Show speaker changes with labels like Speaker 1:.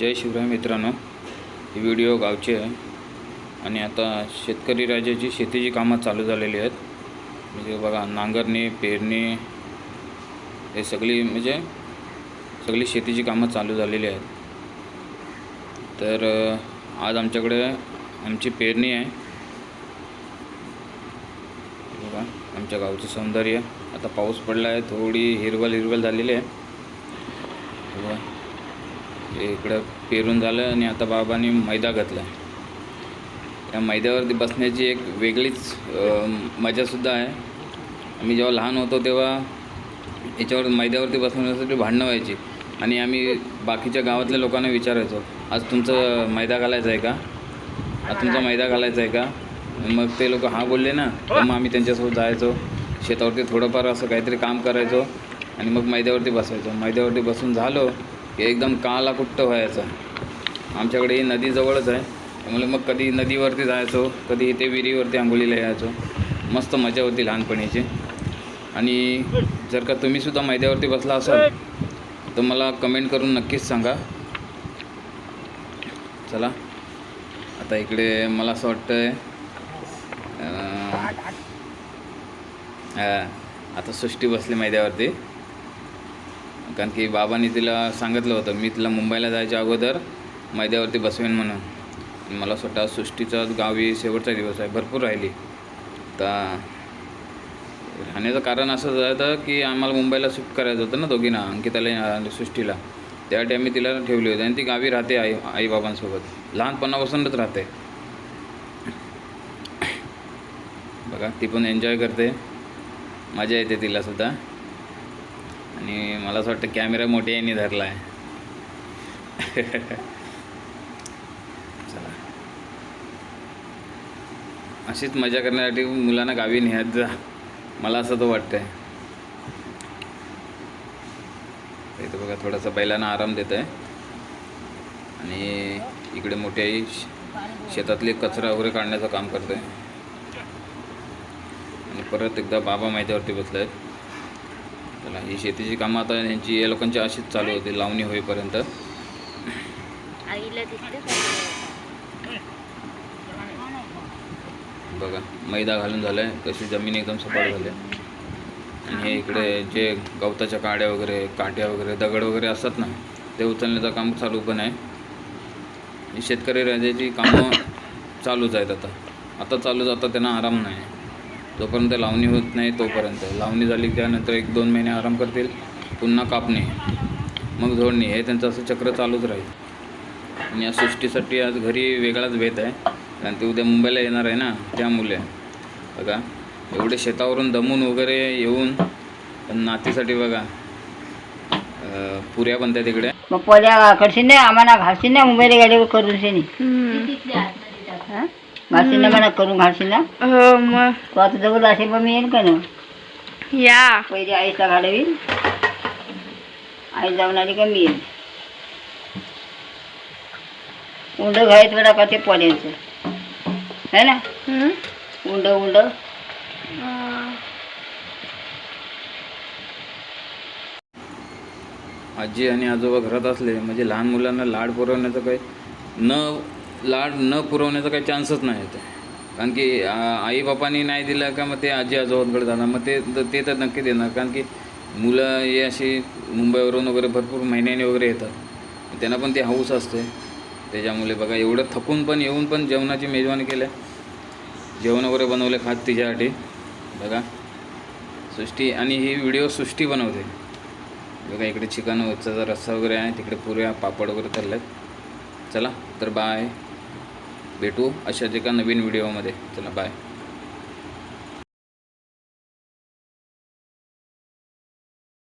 Speaker 1: जय शिवराय मित्रांनो, ही व्हिडिओ गावची आहे आणि आता शेतकरी राजाची शेतीची कामं चालू झालेली आहेत. म्हणजे बघा, नांगरणी, पेरणी हे सगळी शेतीची कामं चालू झालेली आहेत. तर आज आमच्याकडे आमची पेरणी आहे. बघा आमच्या गावचं सौंदर्य. आता पाऊस पडला आहे, थोडी हिरवळ झालेली आहे. बघा इकडं पेरून झालं आणि आता बाबांनी मैदा घातला. या मैद्यावरती बसण्याची एक वेगळीच मजासुद्धा आहे. आम्ही जेव्हा लहान होतो तेव्हा याच्यावर मैद्यावरती बसण्यासाठी भांडणं व्हायची आणि आम्ही बाकीच्या गावातल्या लोकांना विचारायचो, आज तुमचं मैदा घालायचं आहे का, आज तुमचा मैदा घालायचा आहे का. मग ते लोक हां बोलले ना, तर मग आम्ही त्यांच्यासोबत जायचो शेतावरती, थोडंफार असं काहीतरी काम करायचो आणि मग मैद्यावरती बसायचो. मैद्यावरती बसून झालो की एकदम काला कुट्ट व्हायचा. आमच्याकडे ही नदी जवळच आहे, त्यामुळे मग कधी नदीवरती जायचो, कधी इथे विहिरीवरती आंघोळीला यायचो. मस्त मजा होती लहानपणीची. आणि जर का तुम्हीसुद्धा मैद्यावरती बसला असाल तर मला कमेंट करून नक्कीच सांगा. चला आता इकडे मला असं वाटतं आता सृष्टी बसली मैद्यावरती, कारण की बाबांनी तिला सांगितलं होतं मी तिला मुंबईला जायच्या अगोदर मैद्यावरती बसवेन म्हणून. मला असं वाटतं सृष्टीचा गावी शेवटचा दिवस आहे, भरपूर राहिली. तर राहण्याचं कारण असं झालं की आम्हाला मुंबईला शिफ्ट करायचं होतं ना दोघींना, अंकिताला आणि सृष्टीला. त्यासाठी आम्ही तिला ठेवली होती आणि ती गावी राहते आईबाबांसोबत, लहानपणापासूनच राहते. बघा ती पण एन्जॉय करते, मजा येते तिलासुद्धा. आणि मला असं वाटतं कॅमेरा मोठ्या यांनी धरला आहे. चला अशीच मजा करण्यासाठी मुलांना गावी न्यायत जा, मला असं तो वाटतं आहे. इथं बघा थोडासा बैलांना आराम देत आहे आणि इकडे मोठी आई शेतातले कचरा वगैरे काढण्याचं काम करते. आणि परत एकदा बाबा मैद्यावरती बसले आहेत. चला ही शेतीची कामं आता यांची या लोकांची अशीच चालू होती लावणी होईपर्यंत. बघा मैदा घालून झालं आहे, कशी जमीन एकदम सपाट झाली. आणि हे इकडे जे गवताच्या काड्या वगैरे, काट्या वगैरे, दगड वगैरे असतात ना, ते उचलण्याचं काम चालू पण आहे. ही शेतकरी राजाची कामं चालूच आहेत. आता चालू जातात, त्यांना आराम नाही. जोपर्यंत लावणी होत नाही तोपर्यंत. लावणी झाली त्यानंतर 1-2 महिने आराम करतील, पुन्हा कापणी, मग झोडणी, हे त्यांचं असं चक्र चालूच राहील. आणि या सृष्टीसाठी आज घरी वेगळाच भेद आहे, कारण ते उद्या मुंबईला येणार आहे ना, त्यामुळे. बघा एवढे शेतावरून दमून वगैरे येऊन पण नातीसाठी बघा पुऱ्या बनतात तिकडे.
Speaker 2: मग पोळ्या करशील नाही, आम्हाला घालशील ना मुंबईला गाडीवर करून शेनी घालशील ना, मला करून घालशील ना.
Speaker 3: हो मग
Speaker 2: तू आता जवळ असेल मग मी येईन का ना.
Speaker 3: या
Speaker 2: पहिले आईला घालवीन, आई जाऊन आली का मी येईन. उंड घायत वेळा का ते पोळ्यांचं है ना, उंड
Speaker 1: आजी आणि आजोबा घरात असले म्हणजे लहान मुलांना लाड पुरवण्याचं काही लाड न पुरवण्याचा काही चान्सच नाही येते. कारण की आई बापांनी नाही दिलं का मग ते आजी आजोबांकडे जाणार, मग ते तर नक्की देणार. कारण की मुलं हे अशी मुंबईवरून वगैरे भरपूर महिन्याने वगैरे येतात, त्यांना पण ती हौस असते. त्याच्यामुळे बघा एवढं थकून पण येऊन पण जेवणाची मेजवानी केल्या, जेवण वगैरे बनवले खात तिच्यासाठी. बघा सृष्टी, आणि ही व्हिडिओ सृष्टी बनवते. बघा इकडे चिकनचा रस्सा वगैरे आहे, तिकडे पुऱ्या पापड वगैरे चालले. चला तर बाय, भेटू अशाच एका नवीन व्हिडिओमध्ये. चला बाय.